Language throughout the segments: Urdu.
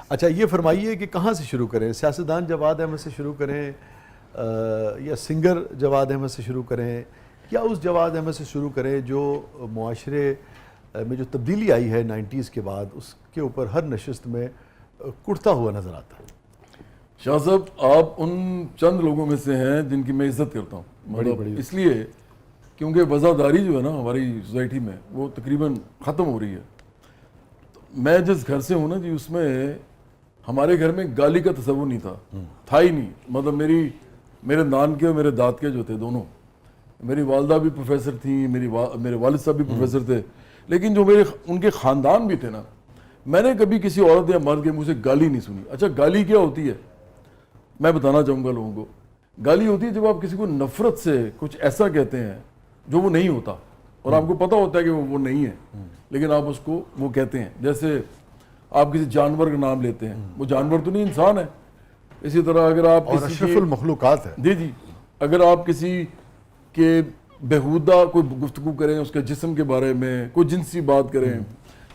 اچھا یہ فرمائیے کہ کہاں سے شروع کریں؟ سیاستدان جواد احمد سے شروع کریں یا سنگر جواد احمد سے شروع کریں یا اس جواد احمد سے شروع کریں جو معاشرے میں جو تبدیلی آئی ہے 90s کے بعد اس کے اوپر ہر نشست میں کڑتا ہوا نظر آتا ہے؟ شاہ صاحب آپ ان چند لوگوں میں سے ہیں جن کی میں عزت کرتا ہوں، مطلب اس لیے کیونکہ وزاداری جو ہے نا ہماری سوسائٹی میں وہ تقریباً ختم ہو رہی ہے. میں جس گھر سے ہوں نا جی اس میں ہمارے گھر میں گالی کا تصور نہیں تھا ہی نہیں. مطلب میرے نان کے اور میرے داد کے جو تھے دونوں، میری والدہ بھی پروفیسر تھیں، میرے والد صاحب بھی پروفیسر تھے، لیکن جو ان کے خاندان بھی تھے نا، میں نے کبھی کسی عورت یا مرد کے منہ سے گالی نہیں سنی. اچھا گالی کیا ہوتی ہے میں بتانا چاہوں گا لوگوں کو. گالی ہوتی ہے جب آپ کسی کو نفرت سے کچھ ایسا کہتے ہیں جو وہ نہیں ہوتا اور آپ کو پتہ ہوتا ہے کہ وہ نہیں ہے، لیکن آپ اس کو وہ کہتے ہیں. جیسے آپ کسی جانور کا نام لیتے ہیں، وہ جانور تو نہیں، انسان ہے. اسی طرح اگر آپ اور اشرف المخلوقات ہے. جی اگر آپ کسی کے بےہودہ کوئی گفتگو کریں اس کے جسم کے بارے میں، کوئی جنسی بات کریں،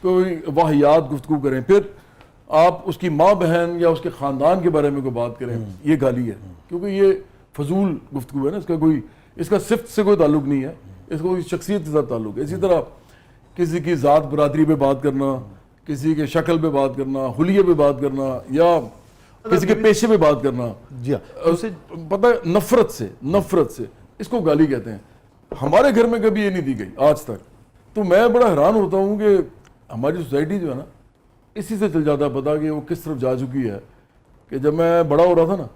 کوئی واہیات گفتگو کریں، پھر آپ اس کی ماں بہن یا اس کے خاندان کے بارے میں کوئی بات کریں، یہ گالی ہے. کیونکہ یہ فضول گفتگو ہے نا، اس کا صفت سے کوئی تعلق نہیں ہے، اس کو کوئی شخصیت کے ساتھ تعلق ہے. اسی طرح کسی کی ذات برادری پہ بات کرنا، کسی کے شکل پہ بات کرنا، حلیے پہ بات کرنا، یا کسی کے پیشے پہ بات کرنا، جی پتہ ہے نفرت سے اس کو گالی کہتے ہیں. ہمارے گھر میں کبھی یہ نہیں دی گئی آج تک. تو میں بڑا حیران ہوتا ہوں کہ ہماری سوسائٹی جو ہے نا اسی سے چل جاتا ہے پتا کہ وہ کس طرف جا چکی ہے. کہ جب میں بڑا ہو رہا تھا نا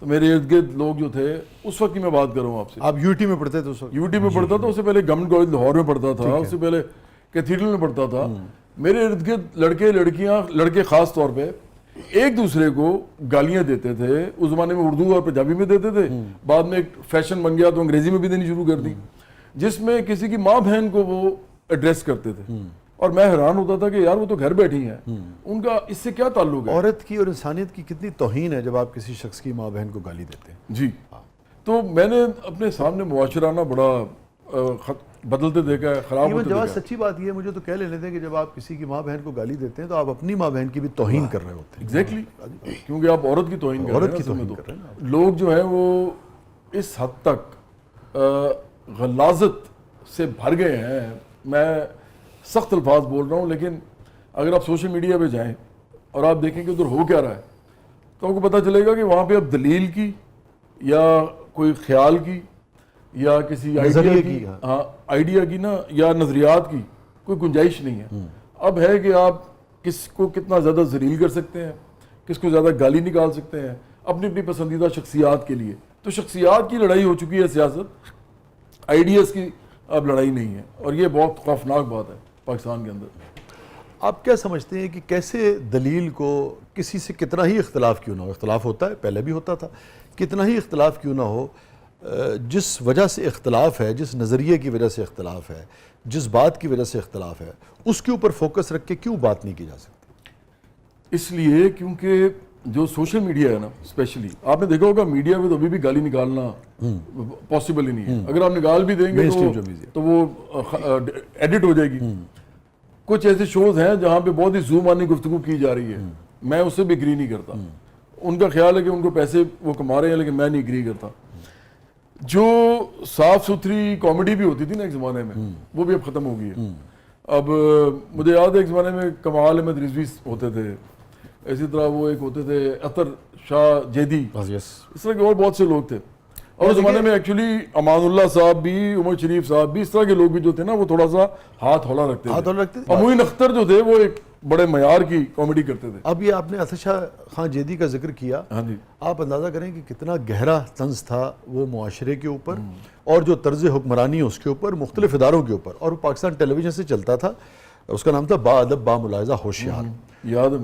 تو میرے ارد گرد لوگ جو تھے، اس وقت کی میں بات کر رہا ہوں آپ سے، آپ یو ٹی میں پڑھتے تھے؟ اس وقت یو ٹی میں پڑھتا تھا، اس سے پہلے گورنمنٹ کالج لاہور میں پڑھتا تھا، اس سے پہلے کیتھیڈرل میں پڑھتا تھا. میرے ارد گرد لڑکے لڑکیاں، لڑکے خاص طور پہ ایک دوسرے کو گالیاں دیتے تھے. اس زمانے میں اردو اور پنجابی میں دیتے تھے، بعد میں ایک فیشن بن گیا تو انگریزی میں بھی دینی شروع کر دی، جس میں کسی کی ماں بہن کو وہ ایڈریس کرتے تھے. اور میں حیران ہوتا تھا کہ یار وہ تو گھر بیٹھی ہیں، ان کا اس سے کیا تعلق ہے؟ عورت کی اور انسانیت کی کتنی توہین ہے جب آپ کسی شخص کی ماں بہن کو گالی دیتے ہیں. جی تو میں نے اپنے سامنے معاشرہ نا بڑا بدلتے دیکھا ہے، خراب ہوتے دیکھا ہے. سچی بات یہ ہے، مجھے تو کہہ لینے تھے کہ جب آپ کسی کی ماں بہن کو گالی دیتے ہیں تو آپ اپنی ماں بہن کی بھی توہین کر رہے ہوتے ہیں. ایگزیکٹلی، کیونکہ آپ عورت کی توہین کر رہے ہیں. لوگ جو ہیں وہ اس حد تک غلاظت سے بھر گئے ہیں. میں سخت الفاظ بول رہا ہوں، لیکن اگر آپ سوشل میڈیا پہ جائیں اور آپ دیکھیں کہ ادھر ہو کیا رہا ہے تو آپ کو پتہ چلے گا کہ وہاں پہ اب دلیل کی یا کوئی خیال کی یا کسی آئیڈیا کی نا یا نظریات کی کوئی گنجائش نہیں ہے. اب ہے کہ آپ کس کو کتنا زیادہ ذلیل کر سکتے ہیں، کس کو زیادہ گالی نکال سکتے ہیں اپنی اپنی پسندیدہ شخصیات کے لیے. تو شخصیات کی لڑائی ہو چکی ہے سیاست، آئیڈیاز کی اب لڑائی نہیں ہے، اور یہ بہت خوفناک بات ہے پاکستان کے اندر. آپ کیا سمجھتے ہیں کہ کیسے دلیل کو کسی سے کتنا ہی اختلاف کیوں نہ ہو، اختلاف ہوتا ہے، پہلے بھی ہوتا تھا، کتنا ہی اختلاف کیوں نہ ہو، جس وجہ سے اختلاف ہے، جس نظریے کی وجہ سے اختلاف ہے، جس بات کی وجہ سے اختلاف ہے، اس کے اوپر فوکس رکھ کے کیوں بات نہیں کی جا سکتی؟ اس لیے کیونکہ جو سوشل میڈیا ہے نا، اسپیشلی آپ نے دیکھا ہوگا میڈیا میں تو ابھی بھی گالی نکالنا پاسبل ہی نہیں ہے. اگر آپ نکال بھی دیں گے تو وہ ایڈٹ ہو جائے گی. کچھ ایسے شوز ہیں جہاں پہ بہت ہی زومانی گفتگو کی جا رہی ہے، میں اس سے بھی اگری نہیں کرتا. ان کا خیال ہے کہ ان کو پیسے وہ کما رہے ہیں، لیکن میں نہیں اگری کرتا. جو صاف ستھری کامیڈی بھی ہوتی تھی نا ایک زمانے میں، وہ بھی اب ختم ہو گئی ہے. اب مجھے یاد ہے ایک زمانے میں کمال احمد رضوی ہوتے تھے، اسی طرح وہ ایک ہوتے تھے اطہر شاہ جیدی، اس طرح کے اور بہت سے لوگ تھے. اور اس زمانے میں ایکچولی امان اللہ صاحب بھی، عمر شریف صاحب بھی، اس طرح کے لوگ بھی جو تھے نا وہ تھوڑا سا ہاتھ ہلا رکھتے تھے. معین اختر جو تھے وہ ایک بڑے معیار کی کامیڈی کرتے تھے. اب یہ آپ نے اطہر شاہ خان جیدی کا ذکر کیا، آپ اندازہ کریں کہ کتنا گہرا طنز تھا وہ معاشرے کے اوپر اور جو طرز حکمرانی اس کے اوپر، مختلف اداروں کے اوپر. اور وہ پاکستان ٹیلی ویژن سے چلتا تھا، اس کا نام تھا با ادب با ملاحظہ ہوشیار.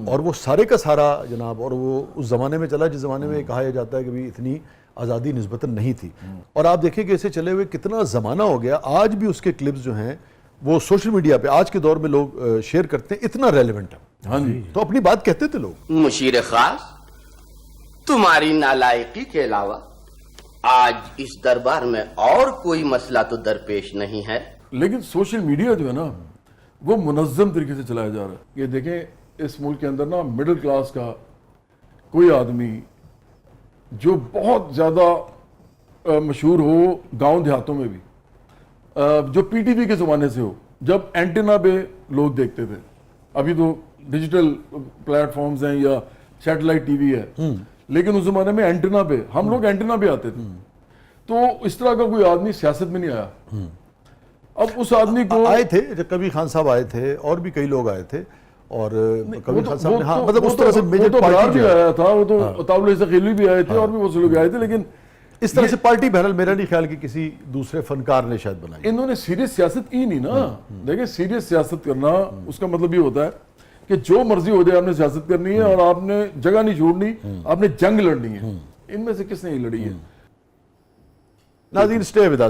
اور وہ سارے کا سارا جناب، اور وہ اس زمانے میں چلا جس زمانے میں کہا جاتا ہے کہ بھی اتنی آزادی نسبتاً نہیں تھی. اور آپ دیکھیں کہ اسے چلے ہوئے کتنا زمانہ ہو گیا، آج بھی اس کے کلپس جو ہیں وہ سوشل میڈیا پہ آج کے دور میں لوگ شیئر کرتے ہیں، اتنا ریلیونٹ ہے. تو اپنی بات کہتے تھے لوگ. مشیر خاص، تمہاری نالائقی کے علاوہ آج اس دربار میں اور کوئی مسئلہ تو درپیش نہیں ہے. لیکن سوشل میڈیا جو ہے نا وہ منظم طریقے سے چلایا جا رہا ہے. یہ دیکھیں اس ملک کے اندر نا مڈل کلاس کا کوئی آدمی جو بہت زیادہ مشہور ہو گاؤں دیہاتوں میں بھی, جو پی ٹی وی کے زمانے سے ہو, جب اینٹینا پہ لوگ دیکھتے تھے, ابھی تو ڈیجیٹل پلیٹ فارمز ہیں یا سیٹلائٹ ٹی وی ہے, لیکن اس زمانے میں اینٹینا پہ ہم لوگ اینٹینا پہ آتے تھے. تو اس طرح کا کوئی آدمی سیاست میں نہیں آیا. اب اس آدمی کو آئے تھے جب کبیر خان صاحب آئے تھے اور بھی کئی لوگ آئے تھے, اور کبیر خان صاحب نے ہاں مطلب اس طرح سے میجر پارٹی بھی آیا تھا, وہ تو عطاء ثقیلی بھی آئے تھے اور بھی بہت سے لوگ آئے تھے, لیکن اس طرح سے پارٹی بہرحال میرا نہیں خیال کہ کسی دوسرے فنکار نے شاید بنائی. انہوں نے سیریس سیاست کی نہیں نا. دیکھیں سیریس سیاست کرنا اس کا مطلب یہ ہوتا ہے کہ جو مرضی ہو جائے آپ نے سیاست کرنی ہے اور آپ نے جگہ نہیں چھوڑنی, آپ نے جنگ لڑنی ہے. ان میں سے کس نے یہ لڑی ہے؟ ناظرین اسٹے ود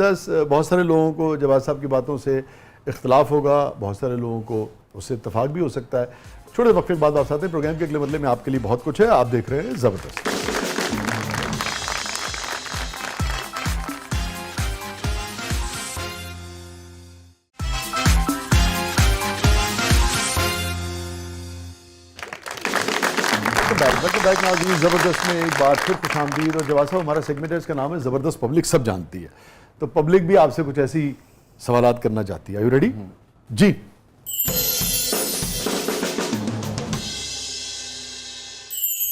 اس. بہت سارے لوگوں کو جواد صاحب کی باتوں سے اختلاف ہوگا, بہت سارے لوگوں کو اس سے اتفاق بھی ہو سکتا ہے. چھوٹے وقفے کے بعد واپس آتے ہیں. پروگرام کے اگلے مرحلے میں آپ کے لیے بہت کچھ ہے. آپ دیکھ رہے ہیں زبردست. ناظرین زبردست میں ایک بار پھر خوش آمدید. اور جواد صاحب ہمارا سیگمنٹ ہے, اس کا نام ہے زبردست پبلک سب جانتی ہے. تو پبلک بھی آپ سے کچھ ایسی سوالات کرنا چاہتی ہے. Are you ready? جی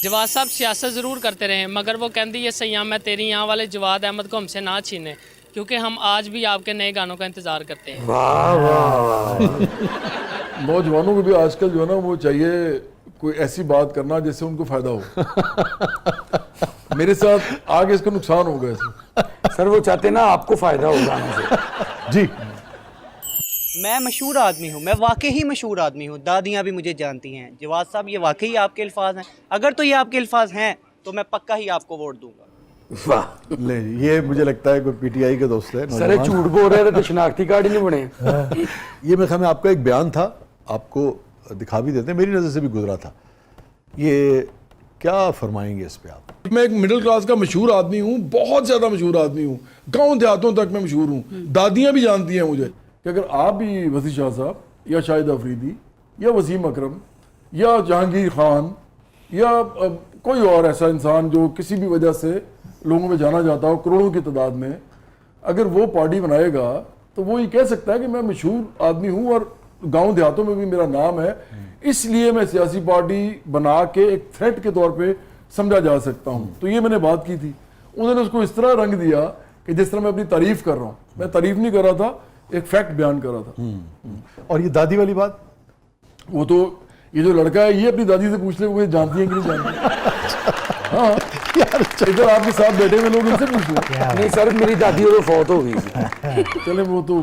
جواد صاحب سیاست ضرور کرتے رہے, مگر وہ کہندی یہ سیام میں تیری یہاں والے جواد احمد کو ہم سے نہ چھینے, کیونکہ ہم آج بھی آپ کے نئے گانوں کا انتظار کرتے ہیں. نوجوانوں کو بھی آج کل جو ہے نا وہ چاہیے کوئی ایسی بات کرنا جس سے ان کو فائدہ ہو. میرے ساتھ آگے اس کا نقصان ہوگا ایسے. سر وہ چاہتے نا آپ کو فائدہ ہوگا ہم سے. جی میں مشہور آدمی ہوں, میں واقعی مشہور آدمی ہوں, دادیاں بھی مجھے جانتی ہیں. جواد صاحب یہ واقعی آپ کے الفاظ ہیں؟ اگر تو یہ آپ کے الفاز ہیں تو میں پکا ہی آپ کو ووٹ دوں گا. لے یہ مجھے لگتا ہے کوئی پی ٹی آئی کا دوست ہے. سر جھوٹ بول رہے تھے تو شناختی کارڈ ہی نہیں بنے. یہ میرے خیال میں آپ کا ایک بیان تھا, آپ کو دکھا بھی دیتے ہیں, میری نظر سے بھی گزرا تھا. یہ کیا فرمائیں گے اس پہ آپ؟ میں ایک مڈل کلاس کا مشہور آدمی ہوں, بہت زیادہ مشہور آدمی ہوں, گاؤں دیہاتوں تک میں مشہور ہوں. دادیاں بھی جانتی ہیں مجھے کہ اگر آپ بھی وسیع شاہ صاحب یا شاہد افریدی یا وسیم اکرم یا جہانگیر خان یا کوئی اور ایسا انسان جو کسی بھی وجہ سے لوگوں میں جانا جاتا ہو کروڑوں کی تعداد میں, اگر وہ پارٹی بنائے گا تو وہ یہ کہہ سکتا ہے کہ میں مشہور آدمی ہوں اور گاؤں دیہاتوں میں بھی میرا نام ہے, اس لیے میں سیاسی پارٹی بنا کے ایک تھریٹ کے طور پہ سمجھا جا سکتا ہوں. تو یہ میں نے بات کی تھی. انہوں نے اس کو اس طرح رنگ دیا کہ جس طرح میں اپنی تعریف کر رہا ہوں. میں تعریف نہیں کر رہا تھا, ایک فیکٹ بیان کر رہا تھا. اور یہ دادی والی بات, وہ تو یہ جو لڑکا ہے یہ اپنی دادی سے پوچھ لے وہ جانتی ہیں کہ نہیں جانتی. ہاں ادھر آپ کے ساتھ بیٹھے ہوئے لوگ ان سے پوچھ لیں. نہیں سر میری دادی تو فوت ہو گئی. چلے وہ تو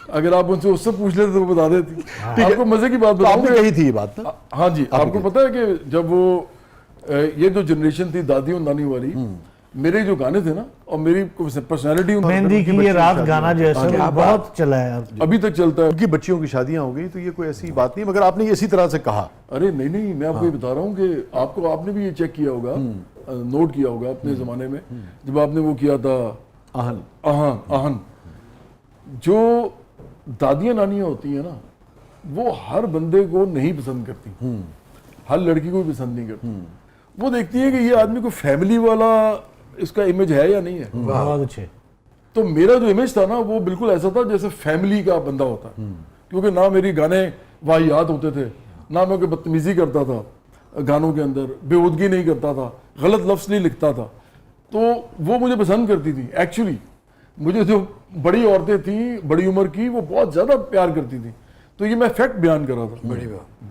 اگر آپ ان سے اس سے پوچھ لیتے تو وہ بتا دیتی. آپ کو مزے کی بات آپ بتاؤں نے کہی تھی یہ بات نا. ہاں جی, آپ کو پتا ہے کہ جب وہ یہ جو جنریشن تھی دادی اور نانی والی, میرے جو گانے تھے نا اور میری پرسنالٹی مہندی کی یہ رات گانا جو ہے سر بہت چلا ہے, ابھی تک چلتا ہے. ان کی بچیوں کی شادیاں ہو گئی تو یہ کوئی ایسی بات نہیں, مگر آپ نے اسی طرح سے کہا. ارے نہیں, میں آپ کو یہ بتا رہا ہوں کہ آپ نے بھی یہ چیک کیا ہوگا, نوٹ کیا ہوگا اپنے زمانے میں جب آپ نے وہ کیا تھا آہن, جو دادیاں نانیاں ہوتی ہیں نا وہ ہر بندے کو نہیں پسند کرتی, ہر لڑکی کو بھی پسند نہیں کرتی. وہ دیکھتی ہے کہ یہ آدمی کو فیملی والا اس کا امیج ہے یا نہیں ہے. بہت اچھے. تو میرا جو امیج تھا نا وہ بالکل ایسا تھا جیسے فیملی کا بندہ ہوتا ہے, کیونکہ نہ میری گانے واہیات ہوتے تھے, نہ میں کوئی بدتمیزی کرتا تھا گانوں کے اندر, بےہودگی نہیں کرتا تھا, غلط لفظ نہیں لکھتا تھا. تو وہ مجھے پسند کرتی تھی. ایکچولی مجھے جو بڑی عورتیں تھیں بڑی عمر کی وہ بہت زیادہ پیار کرتی تھیں. تو یہ میں فیکٹ بیان کر رہا تھا. بڑی بات.